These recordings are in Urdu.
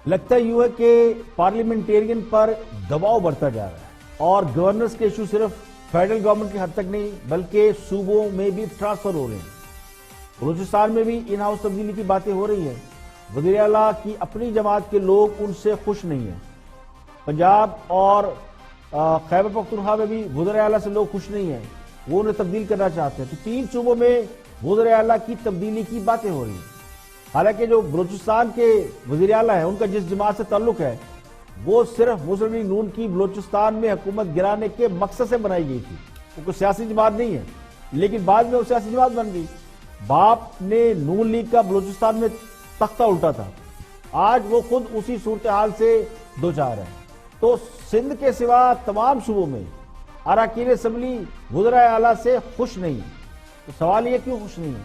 لگتا یوں ہے کہ پارلیمنٹیرین پر دباؤ بڑھتا جا رہا ہے اور گورننس کے ایشو صرف فیڈرل گورنمنٹ کی حد تک نہیں بلکہ صوبوں میں بھی ٹرانسفر ہو رہے ہیں۔ بلوچستان میں بھی ان ہاؤس تبدیلی کی باتیں ہو رہی ہیں۔ وزیر اعلیٰ کی اپنی جماعت کے لوگ ان سے خوش نہیں ہیں۔ پنجاب اور خیبر پختونخوا میں بھی وزیر اعلیٰ سے لوگ خوش نہیں ہیں، وہ انہیں تبدیل کرنا چاہتے ہیں۔ تو تین صوبوں میں وزیر اعلیٰ کی تبدیلی کی باتیں ہو رہی ہیں۔ حالانکہ جو بلوچستان کے وزیر اعلیٰ ہیں ان کا جس جماعت سے تعلق ہے وہ صرف مسلم لیگ نون کی بلوچستان میں حکومت گرانے کے مقصد سے بنائی گئی تھی، وہ کوئی سیاسی جماعت نہیں ہے، لیکن بعد میں وہ سیاسی جماعت بن گئی۔ باپ نے نون لیگ کا بلوچستان میں تختہ الٹا تھا، آج وہ خود اسی صورتحال سے دوچار ہے۔ تو سندھ کے سوا تمام صوبوں میں اراکین اسمبلی وزراء اعلیٰ سے خوش نہیں ہے۔ تو سوال یہ کیوں خوش نہیں ہے؟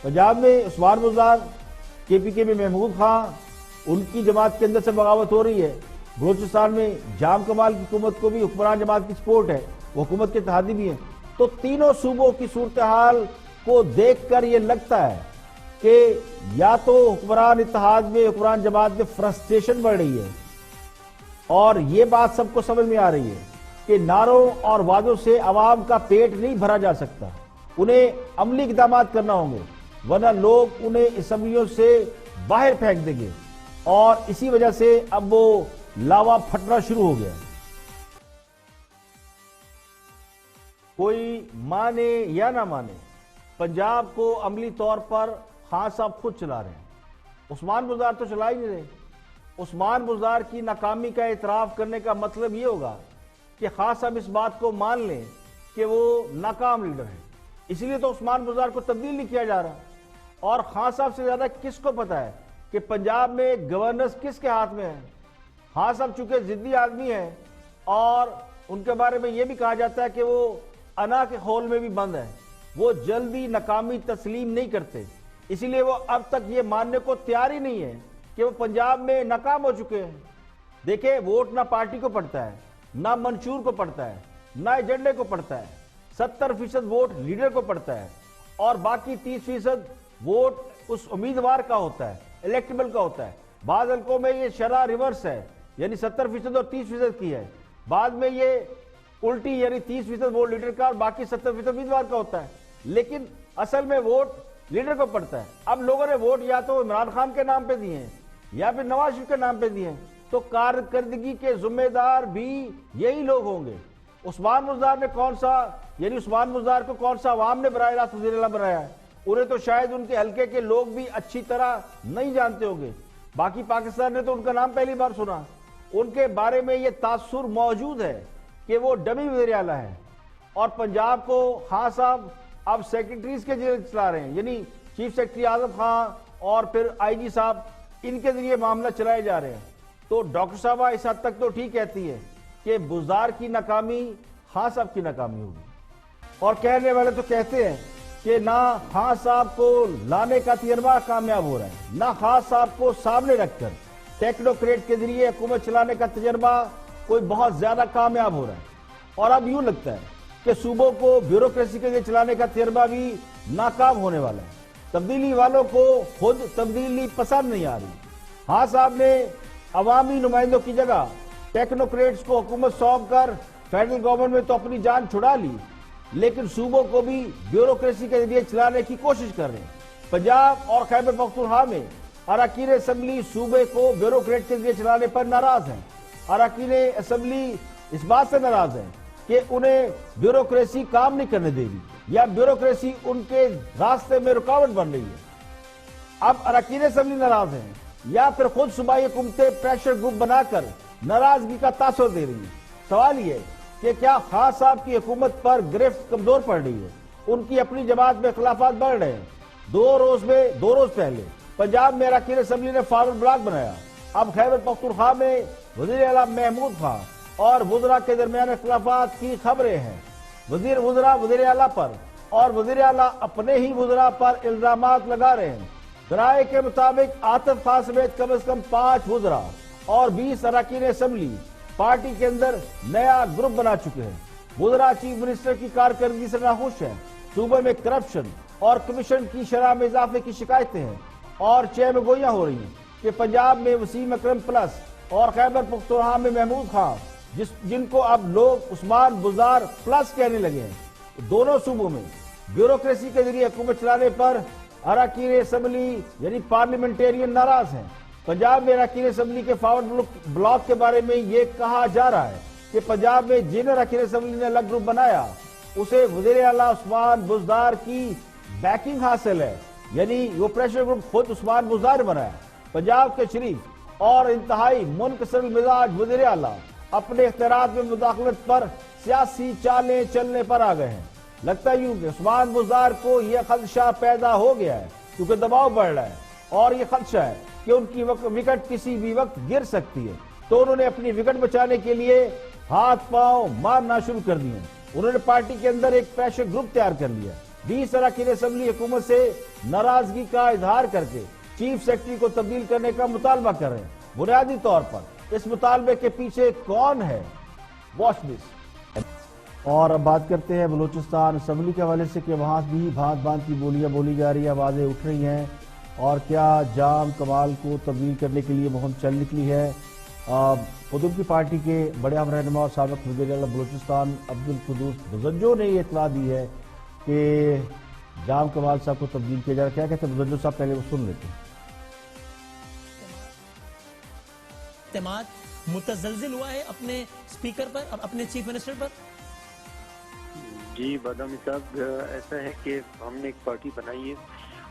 پنجاب میں عثمان بزدار، کے پی کے میں محمود خان، ان کی جماعت کے اندر سے بغاوت ہو رہی ہے۔ بلوچستان میں جام کمال کی حکومت کو بھی حکمران جماعت کی سپورٹ ہے، وہ حکومت کے اتحادی بھی ہیں۔ تو تینوں صوبوں کی صورتحال کو دیکھ کر یہ لگتا ہے کہ یا تو حکمران اتحاد میں حکمران جماعت میں فرسٹریشن بڑھ رہی ہے، اور یہ بات سب کو سمجھ میں آ رہی ہے کہ نعروں اور وعدوں سے عوام کا پیٹ نہیں بھرا جا سکتا، انہیں عملی اقدامات کرنا ہوں گے، ورنہ لوگ انہیں اسمبلیوں سے باہر پھینک دیں گے، اور اسی وجہ سے اب وہ لاوا پھٹنا شروع ہو گیا۔ کوئی مانے یا نہ مانے، پنجاب کو عملی طور پر خان صاحب خود چلا رہے ہیں، عثمان بزدار تو چلا ہی نہیں رہے۔ عثمان بزدار کی ناکامی کا اعتراف کرنے کا مطلب یہ ہوگا کہ خان صاحب اس بات کو مان لیں کہ وہ ناکام لیڈر ہیں، اسی لیے تو عثمان بزدار کو تبدیل نہیں کیا جا رہا۔ اور خان صاحب سے زیادہ کس کو پتا ہے کہ پنجاب میں گورننس کس کے ہاتھ میں ہے؟ خان صاحب چونکہ ضدی آدمی ہیں اور ان کے بارے میں یہ بھی کہا جاتا ہے کہ وہ انا کے خول میں بھی بند ہے، وہ جلدی ناکامی تسلیم نہیں کرتے، اسی لیے وہ اب تک یہ ماننے کو تیار ہی نہیں ہے کہ وہ پنجاب میں ناکام ہو چکے ہیں۔ دیکھیں، ووٹ نہ پارٹی کو پڑتا ہے، نہ منشور کو پڑتا ہے، نہ ایجنڈے کو پڑتا ہے، 70% ووٹ لیڈر کو پڑتا ہے، اور باقی 30% ووٹ اس امیدوار کا ہوتا ہے، الیکٹیبل کا ہوتا ہے۔ بعض حلقوں میں یہ شرح ریورس ہے، یعنی 70% اور 30% کی ہے، بعد میں یہ الٹی یعنی 30% ووٹ لیڈر کا اور باقی 70% امیدوار کا ہوتا ہے، لیکن اصل میں ووٹ لیڈر کو پڑتا ہے۔ اب لوگوں نے ووٹ یا تو عمران خان کے نام پہ دیے ہیں یا پھر نواز شریف کے نام پہ دیے ہیں، تو کارکردگی کے ذمہ دار بھی یہی لوگ ہوں گے۔ عثمان بزدار نے عثمان بزدار کو کون سا عوام نے براہ راست وزیر اعلیٰ بنایا ہے؟ انہیں تو شاید ان کے حلقے کے لوگ بھی اچھی طرح نہیں جانتے ہوں گے، باقی پاکستان نے تو ان کا نام پہلی بار سنا۔ ان کے بارے میں یہ تاثر موجود ہے کہ وہ ڈمی وزیر اعلیٰ ہے، اور پنجاب کو خان صاحب اب سیکرٹریز کے ذریعے چلا رہے ہیں، یعنی چیف سیکرٹری اعظم خان اور پھر آئی جی صاحب، ان کے ذریعے معاملہ چلائے جا رہے ہیں۔ تو ڈاکٹر صاحبہ اس حد تک تو ٹھیک کہتی ہے کہ بزدار کی ناکامی خان صاحب کی ناکامی ہوگی، اور کہنے والے تو کہتے ہیں کہ نہ خان صاحب کو لانے کا تجربہ کامیاب ہو رہا ہے، نہ خان صاحب کو سامنے رکھ کر ٹیکنوکریٹ کے ذریعے حکومت چلانے کا تجربہ کوئی بہت زیادہ کامیاب ہو رہا ہے، اور اب یوں لگتا ہے کہ صوبوں کو بیوروکریسی کے ذریعے چلانے کا تجربہ بھی ناکام ہونے والا ہے۔ تبدیلی والوں کو خود تبدیلی پسند نہیں آ رہی۔ خان صاحب نے عوامی نمائندوں کی جگہ ٹیکنوکریٹس کو حکومت سونپ کر فیڈرل گورنمنٹ میں تو اپنی جان چھڑا لی، لیکن صوبوں کو بھی بیوروکریسی کے ذریعے چلانے کی کوشش کر رہے ہیں۔ پنجاب اور خیبر پختونخوا میں اراکین اسمبلی صوبے کو بیوروکریٹ کے ذریعے چلانے پر ناراض ہیں۔ اراکین اسمبلی اس بات سے ناراض ہیں کہ انہیں بیوروکریسی کام نہیں کرنے دے گی، یا بیوروکریسی ان کے راستے میں رکاوٹ بن رہی ہے۔ اب اراکین اسمبلی ناراض ہیں، یا پھر خود صوبائی حکومتیں پریشر گروپ بنا کر ناراضگی کا تاثر دے رہی ہیں۔ سوال یہ کہ کیا خان صاحب کی حکومت پر گرفت کمزور پڑ رہی ہے؟ ان کی اپنی جماعت میں اختلافات بڑھ رہے ہیں۔ دو روز پہلے پنجاب میں اراکین اسمبلی نے فارورڈ بلاک بنایا، اب خیبر پختونخوا میں وزیر اعلیٰ محمود خان اور وزراء کے درمیان اختلافات کی خبریں ہیں۔ وزراء وزیر اعلیٰ پر اور وزیر اعلیٰ اپنے ہی وزراء پر الزامات لگا رہے ہیں۔ ذرائع کے مطابق عاطف خان سمیت کم از کم 5 وزراء اور 20 اراکین اسمبلی پارٹی کے اندر نیا گروپ بنا چکے ہیں۔ وزراء چیف منسٹر کی کارکردگی سے ناخوش ہیں، صوبے میں کرپشن اور کمیشن کی شرح میں اضافے کی شکایتیں ہیں اور چہ میں گوئیاں ہو رہی ہیں۔ کہ پنجاب میں وسیم اکرم پلس اور خیبر پختونخوا میں محمود خان جن کو اب لوگ عثمان بزدار پلس کہنے لگے ہیں، دونوں صوبوں میں بیوروکریسی کے ذریعے حکومت چلانے پر اراکین اسمبلی یعنی پارلیمنٹیرین ناراض ہیں۔ پنجاب میں اراکین اسمبلی کے فارورڈ بلاک کے بارے میں یہ کہا جا رہا ہے کہ پنجاب میں جن اراکین اسمبلی نے الگ گروپ بنایا اسے وزیر اعلیٰ عثمان بزدار کی بیکنگ حاصل ہے، یعنی وہ پریشر گروپ خود عثمان بزدار بنایا۔ پنجاب کے شریف اور انتہائی منکسر المزاج وزیر اعلیٰ اپنے اختیارات میں مداخلت پر سیاسی چالیں چلنے پر آ گئے ہیں۔ لگتا یوں کہ عثمان بزدار کو یہ خدشہ پیدا ہو گیا ہے کیونکہ دباؤ بڑھ رہا ہے اور یہ خدشہ ہے کہ ان کی وکٹ کسی بھی وقت گر سکتی ہے، تو انہوں نے اپنی وکٹ بچانے کے لیے ہاتھ پاؤں مارنا شروع کر دیے۔ انہوں نے پارٹی کے اندر ایک پریشر گروپ تیار کر لیا، 20 اراکین اسمبلی حکومت سے ناراضگی کا اظہار کر کے چیف سیکرٹری کو تبدیل کرنے کا مطالبہ کر رہے ہیں۔ بنیادی طور پر اس مطالبے کے پیچھے کون ہے؟ Watch this. اور اب بات کرتے ہیں بلوچستان اسمبلی کے حوالے سے کہ وہاں بھی بھانت بھانت کی بولیاں بولی جا رہی ہیں، آوازیں اٹھ رہی ہیں، اور کیا جام کمال کو تبدیل کرنے کے لیے مہم چل نکلی ہے۔ خود ان کی پارٹی کے بڑے اہم رہنما اور سابق وزیر اعلیٰ بلوچستان عبدالقدوس بزنجو نے یہ اطلاع دی ہے کہ جام کمال صاحب کو تبدیل کیا جا رہا ہے۔ کیا کہتے ہیں بزنجو صاحب؟ پہلے وہ سن لیتے ہیں۔ اعتماد متزلزل ہوا ہے اپنے اسپیکر پر، اپنے چیف منسٹر پر۔ جی بادامی صاحب، ایسا ہے کہ ہم نے ایک پارٹی بنائی ہے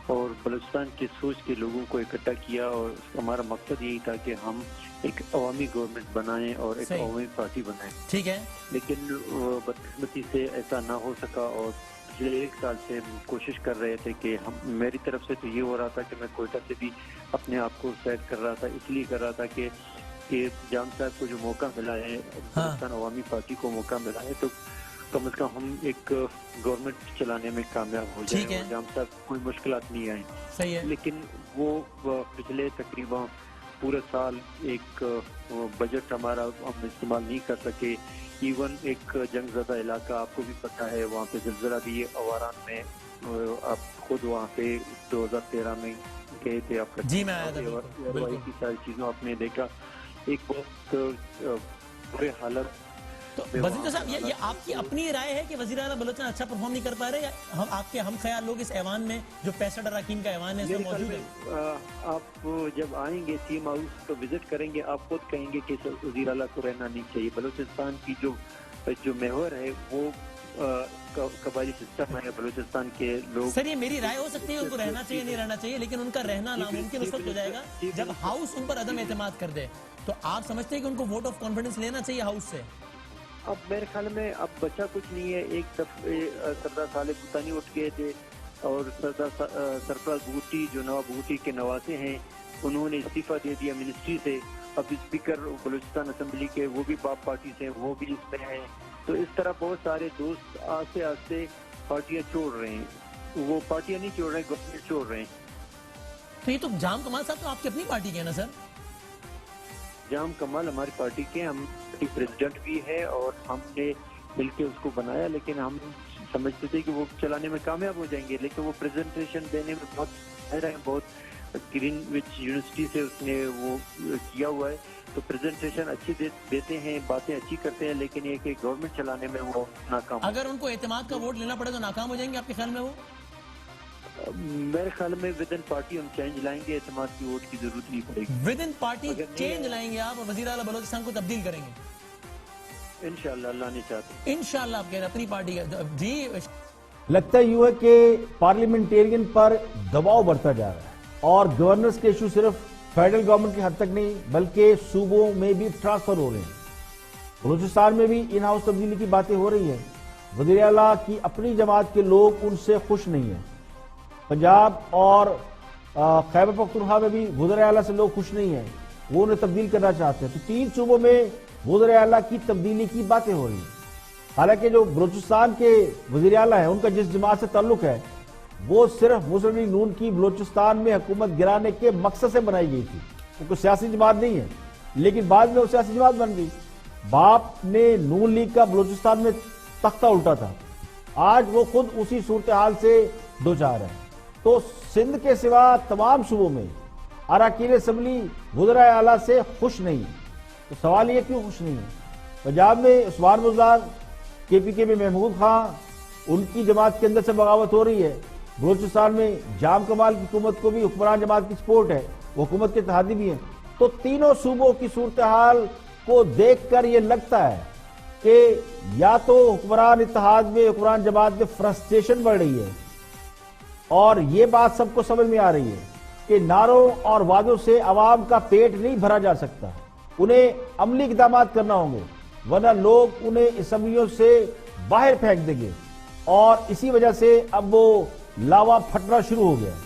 اور بلوچستان کی سوچ کے لوگوں کو اکٹھا کیا، اور ہمارا مقصد یہی تھا کہ ہم ایک عوامی گورنمنٹ بنائیں اور ایک عوامی پارٹی بنائیں۔ ٹھیک ہے، لیکن بدقسمتی سے ایسا نہ ہو سکا، اور پچھلے 1 سال سے ہم کوشش کر رہے تھے کہ میری طرف سے تو یہ ہو رہا تھا کہ میں کوئٹہ سے بھی اپنے آپ کو سیٹ کر رہا تھا، اس لیے کر رہا تھا کہ جام صاحب کو جو موقع ملا ہے، بلوچستان عوامی پارٹی کو موقع ملا ہے، تو کم از کم ہم ایک گورنمنٹ چلانے میں کامیاب ہو جائیں، جام صاحب کوئی مشکلات نہیں آئیں۔ صحیح ہے، لیکن وہ پچھلے تقریباً پورے سال ایک بجٹ ہمارا ہم استعمال نہیں کر سکے۔ ایون ایک جنگ زدہ علاقہ آپ کو بھی پتہ ہے، وہاں پہ زلزلہ بھی اواران میں، آپ خود وہاں پہ 2013 میں گئے تھے، آپ جی میں آیا تھا، کی ساری چیزوں آپ نے دیکھا، ایک بہت برے حالت۔ تو وزیر صاحب، یہ آپ کی اپنی رائے ہے کہ وزیر اعلیٰ بلوچستان اچھا پرفارم نہیں کر پا رہے، یا آپ کے ہم خیال لوگ اس ایوان میں جو 65 اراکین کا ایوان ہے اس میں موجود ہے؟ آپ جب آئیں گے سی ایم ہاؤس کو وزٹ کریں گے، آپ خود کہیں گے کہ وزیر اعلیٰ کو رہنا نہیں چاہیے۔ بلوچستان کی جو محور ہے وہ قبائلی سسٹم ہے، بلوچستان کے لوگ۔ سر یہ میری رائے ہو سکتی ہے ان کو رہنا چاہیے نہیں رہنا چاہیے، لیکن ان کا رہنا ناممکن اس وقت ہو جائے گا جب ہاؤس ان پر عدم اعتماد کر دے۔ تو آپ سمجھتے ہیں کہ ان کو ووٹ آف کانفیڈنس لینا چاہیے ہاؤس سے؟ اب میرے خیال میں اب بچہ کچھ نہیں ہے۔ ایک دفعہ سردار صالح بھوتانی اٹھ گئے تھے، اور سرفراز بھوٹی جو نواب بھوٹی کے نواسے ہیں، انہوں نے استعفیٰ دے دیا منسٹری سے۔ اب اسپیکر بلوچستان اسمبلی کے وہ بھی باپ پارٹی سے، وہ بھی اس میں ہیں۔ تو اس طرح بہت سارے دوست آہستہ آہستہ پارٹیاں چھوڑ رہے ہیں، وہ پارٹیاں نہیں چھوڑ رہے، گورنمنٹ چھوڑ رہے ہیں۔ تو یہ تو جام کمال صاحب تو آپ کی اپنی پارٹی کے ہیں نا سر؟ جام کمال ہماری پارٹی کے، ہم پریزیڈنٹ بھی ہے اور ہم نے مل کے اس کو بنایا، لیکن ہم سمجھتے تھے کہ وہ چلانے میں کامیاب ہو جائیں گے، لیکن وہ پریزنٹیشن دینے میں بہت گرین وچ یونیورسٹی سے اس نے وہ کیا ہوا ہے، تو پریزنٹیشن اچھی دیتے ہیں، باتیں اچھی کرتے ہیں، لیکن یہ کہ گورنمنٹ چلانے میں وہ ناکام۔ اگر ان کو اعتماد کا ووٹ لینا پڑے تو ناکام ہو جائیں گے آپ کے خیال میں وہ؟ میرے خیال میں ود ان پارٹی ہم چینج لائیں گے، اعتماد کی ووٹ کی ضرورت نہیں پڑے گی۔ ود ان پارٹی چینج لائیں گے آپ اور وزیر اعلیٰ بلوچستان کو تبدیل کریں گے انشاءاللہ، اللہ نہیں چاہتے انشاءاللہ۔ آپ کہہ رہے ہیں اپنی پارٹی کا؟ جی لگتا یوں ہے کہ پارلیمنٹیرین پر دباؤ بڑھتا جا رہا ہے، اور گورننس کے ایشو صرف فیڈرل گورنمنٹ کی حد تک نہیں بلکہ صوبوں میں بھی ٹرانسفر ہو رہے ہیں۔ بلوچستان میں بھی ان ہاؤس تبدیلی کی باتیں ہو رہی ہیں۔ وزیر اعلیٰ کی اپنی جماعت کے لوگ ان سے خوش نہیں ہیں۔ پنجاب اور خیبر پختونخوا میں بھی وزیر اعلیٰ سے لوگ خوش نہیں ہیں، وہ انہیں تبدیل کرنا چاہتے ہیں۔ تو 3 صوبوں میں وزیر اعلیٰ کی تبدیلی کی باتیں ہو رہی ہیں۔ حالانکہ جو بلوچستان کے وزیر اعلیٰ ہیں ان کا جس جماعت سے تعلق ہے وہ صرف مسلم لیگ نون کی بلوچستان میں حکومت گرانے کے مقصد سے بنائی گئی تھی، وہ کوئی سیاسی جماعت نہیں ہے، لیکن بعد میں وہ سیاسی جماعت بن گئی۔ باپ نے نون لیگ کا بلوچستان میں تختہ الٹا تھا، آج وہ خود اسی صورتحال سے دوچار ہے۔ تو سندھ کے سوا تمام صوبوں میں اراکین اسمبلی وزرائے اعلیٰ سے خوش نہیں ہے. تو سوال یہ کیوں خوش نہیں ہے؟ پنجاب میں عثمان بزدار، کے پی کے میں محمود خان، ان کی جماعت کے اندر سے بغاوت ہو رہی ہے. بلوچستان میں جام کمال کی حکومت کو بھی حکمران جماعت کی سپورٹ ہے، وہ حکومت کے اتحادی بھی ہیں. تو تینوں صوبوں کی صورتحال کو دیکھ کر یہ لگتا ہے کہ یا تو حکمران اتحاد میں، حکمران جماعت میں فرسٹریشن بڑھ رہی ہے، اور یہ بات سب کو سمجھ میں آ رہی ہے کہ نعروں اور وعدوں سے عوام کا پیٹ نہیں بھرا جا سکتا، انہیں عملی اقدامات کرنا ہوں گے، ورنہ لوگ انہیں اسمبلیوں سے باہر پھینک دیں گے. اور اسی وجہ سے اب وہ لاوا پھٹنا شروع ہو گیا ہے.